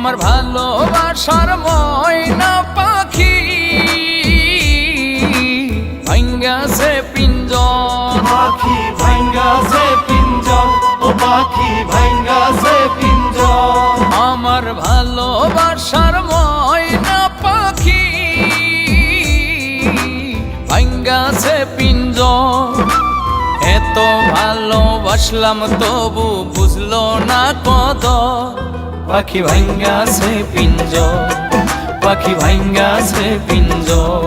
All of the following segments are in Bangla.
আমার ভালোবাসার ময়না পাখি ভাঙ্গাছে পিঞ্জর, পাখি ভাঙ্গাছে পিঞ্জর, ও পাখি ভাঙ্গাছে পিঞ্জর। আমার ভালোবাসার ময়না পাখি ভাঙ্গাছে পিঞ্জর। এত ভালোবাসলাম তবু বুঝলো না কদর, পাখি ভাঙ্গাছে পিঞ্জর, পাখি ভাঙ্গাছে পিঞ্জর।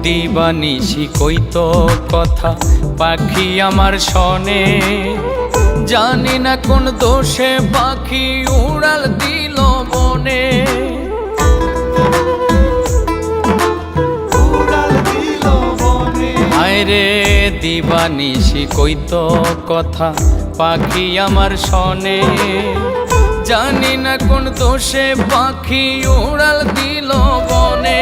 দিবানিশি কইতো কথা পাখি আমার শনে, জানি না কোন দোষে পাখি উড়াল দিল বনে। উড়াল দিল বনে। আয়রে দিবানিশি কইতো কথা পাখি আমার শনে, জানি না কোন দোষে পাখি উড়াল দিল বনে।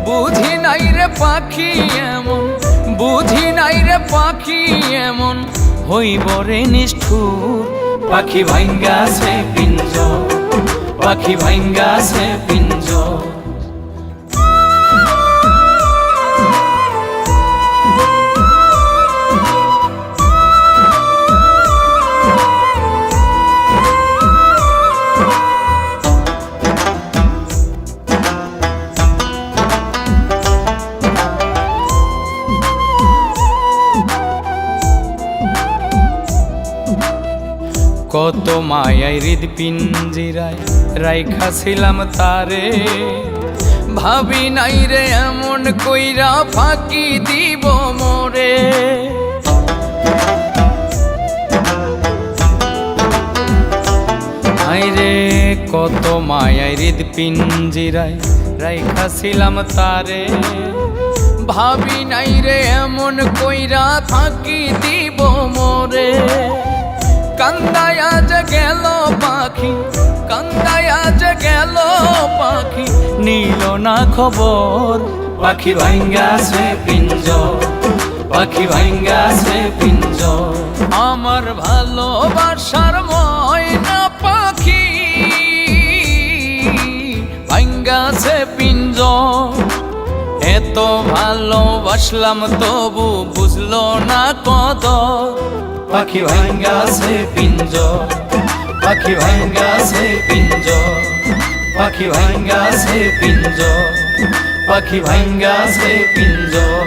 বুঝি নাই রে পাখি এমন, বুঝি নাই রে পাখি এমন, হইব রে নিষ্ঠুর, পাখি ভাঙ্গাছে পিঞ্জর, পাখি ভাঙ্গাছে পিঞ্জর। কত মায়ায় হৃদপিঞ্জিরায় রাইখাছিলাম তারে, ভাবি নাই রে এমন কইরা ফাঁকি দিব মোরে। আইরে কত মায়ায় হৃদপিঞ্জিরায় রাইখাছিলাম তারে, ভাবি নাই রে এমন কইরা ফাঁকি দিব মোরে। কান্দায়া যে গেল পাখি, কান্দায়া যে গেল পাখি, নিল না খবর, পাখি ভাঙ্গাছে পিঞ্জর, পাখি ভাঙ্গাছে পিঞ্জর। আমার ভালোবাসার ময়না পাখি ভাঙ্গাছে পিঞ্জর। এত ভালোবাসলাম তবু বুঝলো না কদর, পাখি ভাঙ্গাছে পিঞ্জর, পাখি ভাঙ্গাছে পিঞ্জর, পাখি ভাঙ্গাছে পিঞ্জর, পাখি ভাঙ্গাছে পিঞ্জর।